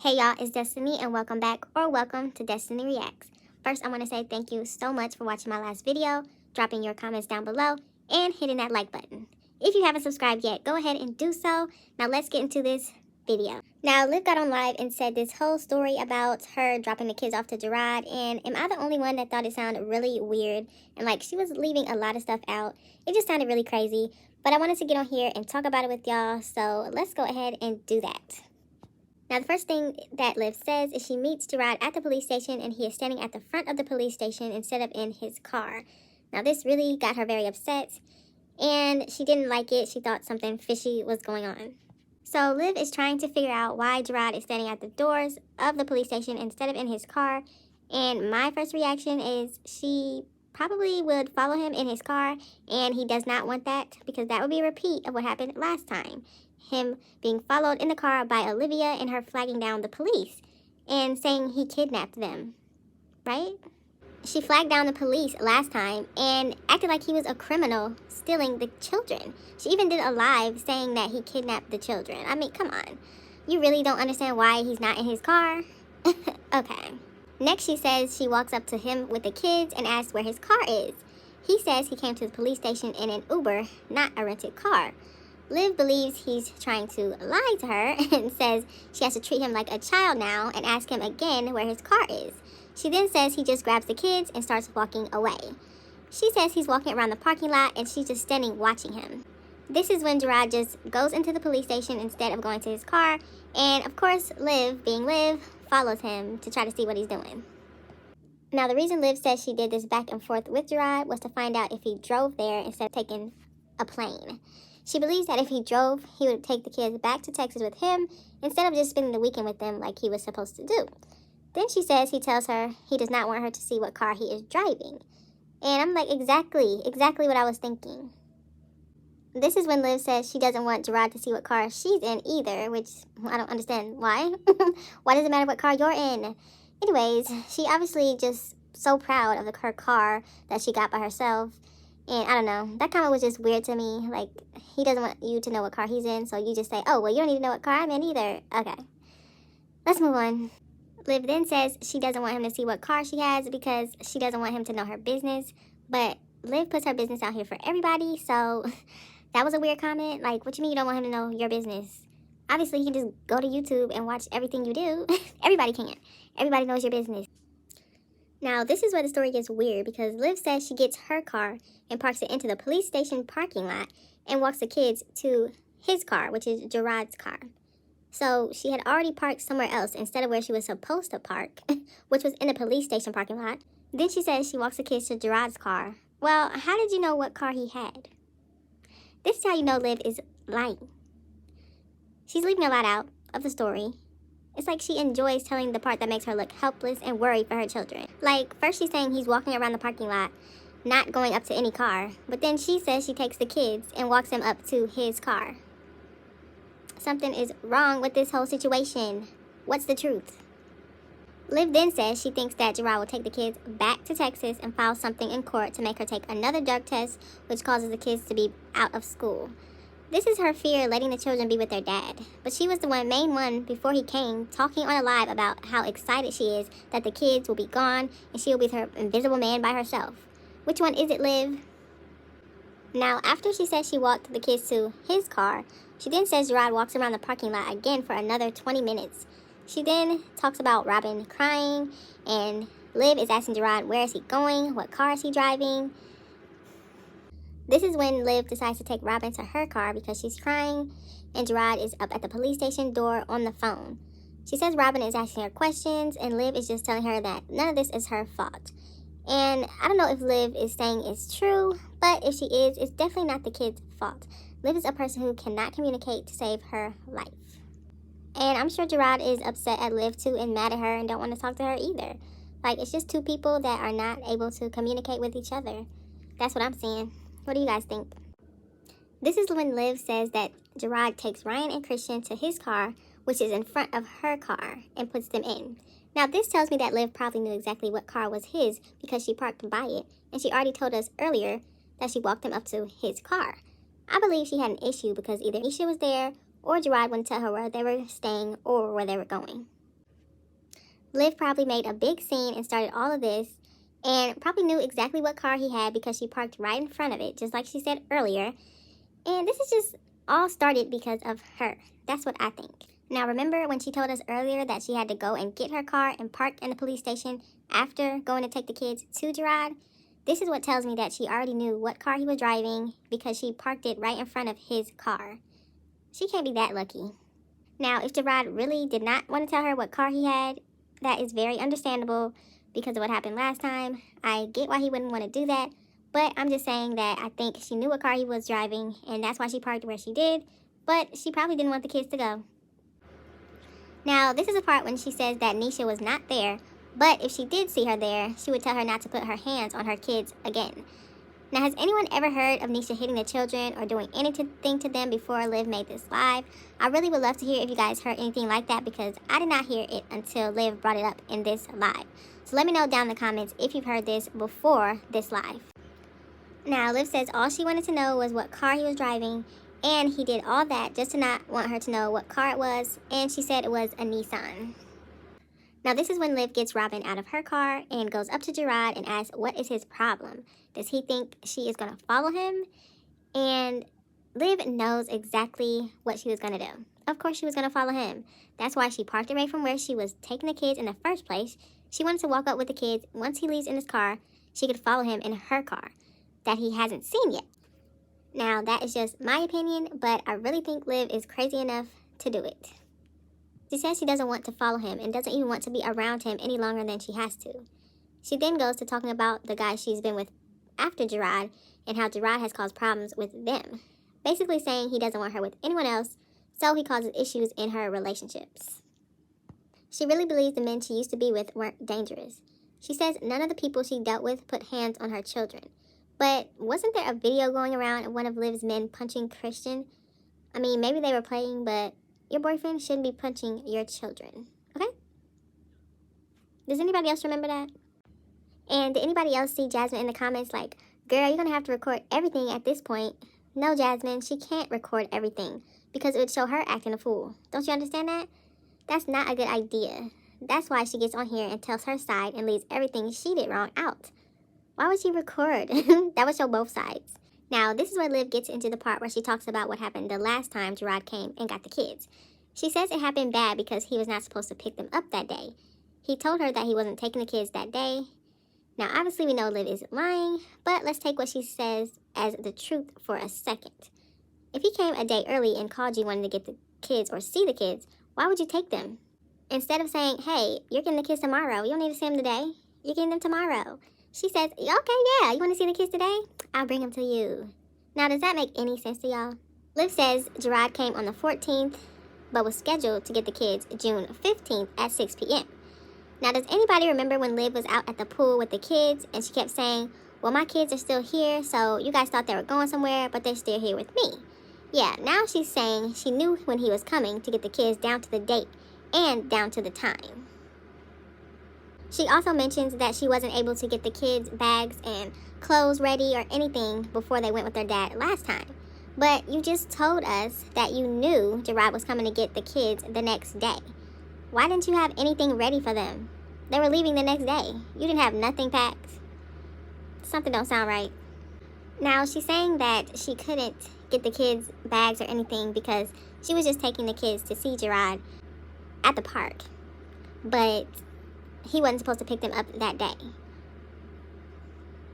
Hey y'all, it's Destiny and welcome back or welcome to Destiny Reacts. First, I want to say thank you so much for watching my last video, dropping your comments down below, and hitting that like button. If you haven't subscribed yet, go ahead and do so. Now let's get into this video. Now, Liv got on live and said this whole story about her dropping the kids off to Jerrod, and am I the only one that thought it sounded really weird? And like she was leaving a lot of stuff out. It just sounded really crazy, but I wanted to get on here and talk about it with y'all, so let's go ahead and do that. Now, the first thing that Liv says is she meets Jerrod at the police station and he is standing at the front of the police station instead of in his car. Now, this really got her very upset and she didn't like it. She thought something fishy was going on. So Liv is trying to figure out why Jerrod is standing at the doors of the police station instead of in his car. And my first reaction is she probably would follow him in his car, and he does not want that because that would be a repeat of what happened last time. Him being followed in the car by Olivia and her flagging down the police and saying he kidnapped them, right? She flagged down the police last time and acted like he was a criminal stealing the children. She even did a live saying that he kidnapped the children. I mean, come on. You really don't understand why he's not in his car? Okay. Next, she says she walks up to him with the kids and asks where his car is. He says he came to the police station in an Uber, not a rented car. Liv believes he's trying to lie to her and says she has to treat him like a child now and ask him again where his car is. She then says he just grabs the kids and starts walking away. She says he's walking around the parking lot and she's just standing watching him. This is when Jerrod just goes into the police station instead of going to his car, and of course Liv, being Liv, follows him to try to see what he's doing. Now, the reason Liv says she did this back and forth with Jerrod was to find out if he drove there instead of taking a plane. She believes that if he drove, he would take the kids back to Texas with him instead of just spending the weekend with them like he was supposed to do. Then she says he tells her he does not want her to see what car he is driving. And I'm like, exactly what I was thinking. This is when Liv says she doesn't want Jerrod to see what car she's in either, which I don't understand why. Why does it matter what car you're in? Anyways, she obviously just so proud of her car that she got by herself. And I don't know, that comment was just weird to me. Like, he doesn't want you to know what car he's in, so you just say, oh, well, you don't need to know what car I'm in either. Okay, let's move on. Liv then says she doesn't want him to see what car she has because she doesn't want him to know her business. But Liv puts her business out here for everybody, so that was a weird comment. Like, what you mean you don't want him to know your business? Obviously, he can just go to YouTube and watch everything you do. Everybody can. Everybody knows your business. Now, this is where the story gets weird because Liv says she gets her car and parks it into the police station parking lot and walks the kids to his car, which is Jerrod's car. So she had already parked somewhere else instead of where she was supposed to park, which was in a police station parking lot. Then she says she walks the kids to Jerrod's car. Well, how did you know what car he had? This is how you know Liv is lying. She's leaving a lot out of the story. It's like she enjoys telling the part that makes her look helpless and worried for her children. Like, first she's saying he's walking around the parking lot, not going up to any car. But then she says she takes the kids and walks them up to his car. Something is wrong with this whole situation. What's the truth? Liv then says she thinks that Jerrod will take the kids back to Texas and file something in court to make her take another drug test, which causes the kids to be out of school. This is her fear, letting the children be with their dad. But she was the main one before he came, talking on a live about how excited she is that the kids will be gone and she will be with her invisible man by herself. Which one is it, Liv? Now, after she says she walked the kids to his car, she then says Jerrod walks around the parking lot again for another 20 minutes. She then talks about Robin crying, and Liv is asking Jerrod where is he going, what car is he driving. This is when Liv decides to take Robin to her car because she's crying, and Jerrod is up at the police station door on the phone. She says Robin is asking her questions, and Liv is just telling her that none of this is her fault. And I don't know if Liv is saying it's true, but if she is, it's definitely not the kid's fault. Liv is a person who cannot communicate to save her life. And I'm sure Jerrod is upset at Liv too and mad at her and don't want to talk to her either. Like, it's just two people that are not able to communicate with each other. That's what I'm seeing. What do you guys think? This is when Liv says that Jerrod takes Ryan and Christian to his car, which is in front of her car, and puts them in. Now, this tells me that Liv probably knew exactly what car was his because she parked by it, and she already told us earlier that she walked him up to his car. I believe she had an issue because either Isha was there or Jerrod wouldn't tell her where they were staying or where they were going. Liv probably made a big scene and started all of this, and probably knew exactly what car he had because she parked right in front of it, just like she said earlier. And this is just all started because of her. That's what I think. Now, remember when she told us earlier that she had to go and get her car and park in the police station after going to take the kids to Jerrod? This is what tells me that she already knew what car he was driving because she parked it right in front of his car. She can't be that lucky. Now, if Jerrod really did not want to tell her what car he had, that is very understandable because of what happened last time. I get why he wouldn't want to do that, but I'm just saying that I think she knew what car he was driving, and that's why she parked where she did, but she probably didn't want the kids to go. Now, this is a part when she says that Nisha was not there, but if she did see her there, she would tell her not to put her hands on her kids again. Now, has anyone ever heard of Nisha hitting the children or doing anything to them before Liv made this live? I really would love to hear if you guys heard anything like that because I did not hear it until Liv brought it up in this live. So let me know down in the comments if you've heard this before this live. Now, Liv says all she wanted to know was what car he was driving, and he did all that just to not want her to know what car it was, and she said it was a Nissan. Now, this is when Liv gets Robin out of her car and goes up to Jerrod and asks what is his problem. Does he think she is going to follow him? And Liv knows exactly what she was going to do. Of course she was going to follow him. That's why she parked away from where she was taking the kids in the first place. She wanted to walk up with the kids. Once he leaves in his car, she could follow him in her car that he hasn't seen yet. Now, that is just my opinion, but I really think Liv is crazy enough to do it. She says she doesn't want to follow him and doesn't even want to be around him any longer than she has to. She then goes to talking about the guy she's been with after Jerrod and how Jerrod has caused problems with them. Basically saying he doesn't want her with anyone else, so he causes issues in her relationships. She really believes the men she used to be with weren't dangerous. She says none of the people she dealt with put hands on her children. But wasn't there a video going around of one of Liv's men punching Christian? I mean, maybe they were playing, but your boyfriend shouldn't be punching your children, okay? Does anybody else remember that? And did anybody else see Jasmine in the comments like, girl, you're going to have to record everything at this point? No, Jasmine, she can't record everything because it would show her acting a fool. Don't you understand that? That's not a good idea. That's why she gets on here and tells her side and leaves everything she did wrong out. Why would she record? That would show both sides. Now, this is where Liv gets into the part where she talks about what happened the last time Jerrod came and got the kids. She says it happened bad because he was not supposed to pick them up that day. He told her that he wasn't taking the kids that day. Now, obviously, we know Liv isn't lying, but let's take what she says as the truth for a second. If he came a day early and called you wanting to get the kids or see the kids, why would you take them? Instead of saying, hey, you're getting the kids tomorrow. You don't need to see them today. You're getting them tomorrow. She says, okay, yeah, you want to see the kids today? I'll bring them to you. Now, does that make any sense to y'all? Liv says Jerrod came on the 14th, but was scheduled to get the kids June 15th at 6 p.m. Now, does anybody remember when Liv was out at the pool with the kids and she kept saying, well, my kids are still here, so you guys thought they were going somewhere, but they're still here with me. Yeah, now she's saying she knew when he was coming to get the kids down to the date and down to the time. She also mentions that she wasn't able to get the kids' bags and clothes ready or anything before they went with their dad last time. But you just told us that you knew Jerrod was coming to get the kids the next day. Why didn't you have anything ready for them? They were leaving the next day. You didn't have nothing packed. Something don't sound right. Now, she's saying that she couldn't get the kids' bags or anything because she was just taking the kids to see Jerrod at the park. But he wasn't supposed to pick them up that day.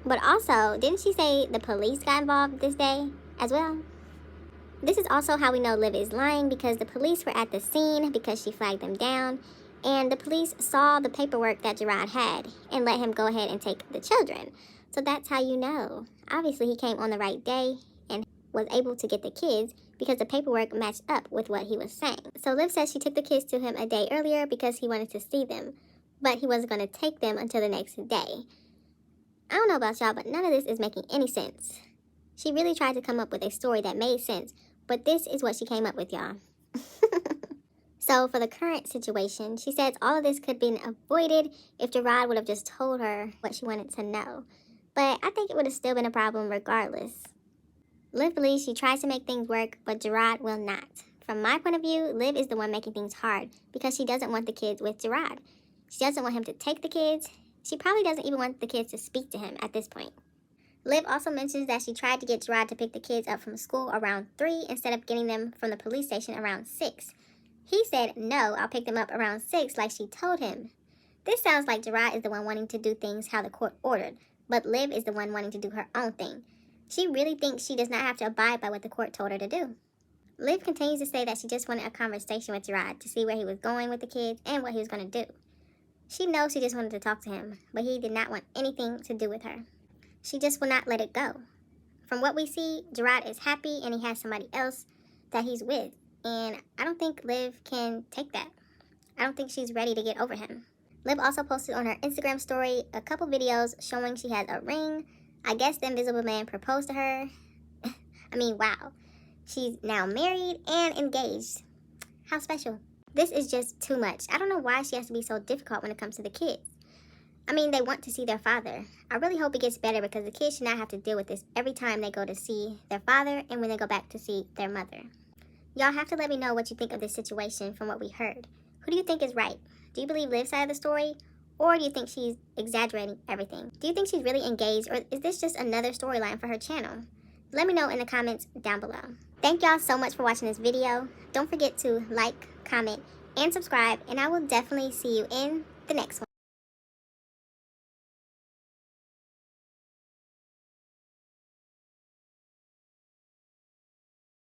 But also, didn't she say the police got involved this day as well? This is also how we know Liv is lying because the police were at the scene because she flagged them down, and the police saw the paperwork that Jerrod had and let him go ahead and take the children. So that's how you know. Obviously, he came on the right day and was able to get the kids because the paperwork matched up with what he was saying. So Liv says she took the kids to him a day earlier because he wanted to see them, but he wasn't going to take them until the next day. I don't know about y'all, but none of this is making any sense. She really tried to come up with a story that made sense, but this is what she came up with, y'all. So for the current situation, she says all of this could have been avoided if Jerrod would have just told her what she wanted to know. But I think it would have still been a problem regardless. Liv believes she tries to make things work, but Jerrod will not. From my point of view, Liv is the one making things hard because she doesn't want the kids with Jerrod. She doesn't want him to take the kids. She probably doesn't even want the kids to speak to him at this point. Liv also mentions that she tried to get Jerrod to pick the kids up from school around 3 instead of getting them from the police station around 6. He said, no, I'll pick them up around 6 like she told him. This sounds like Jerrod is the one wanting to do things how the court ordered, but Liv is the one wanting to do her own thing. She really thinks she does not have to abide by what the court told her to do. Liv continues to say that she just wanted a conversation with Jerrod to see where he was going with the kids and what he was going to do. She knows she just wanted to talk to him, but he did not want anything to do with her. She just will not let it go. From what we see, Jerrod is happy and he has somebody else that he's with. And I don't think Liv can take that. I don't think she's ready to get over him. Liv also posted on her Instagram story a couple videos showing she has a ring. I guess the Invisible Man proposed to her. I mean, wow. She's now married and engaged. How special. This is just too much. I don't know why she has to be so difficult when it comes to the kids. I mean, they want to see their father. I really hope it gets better because the kids should not have to deal with this every time they go to see their father and when they go back to see their mother. Y'all have to let me know what you think of this situation from what we heard. Who do you think is right? Do you believe Liv's side of the story? Or do you think she's exaggerating everything? Do you think she's really engaged, or is this just another storyline for her channel? Let me know in the comments down below. Thank y'all so much for watching this video. Don't forget to like, comment, and subscribe, and I will definitely see you in the next one.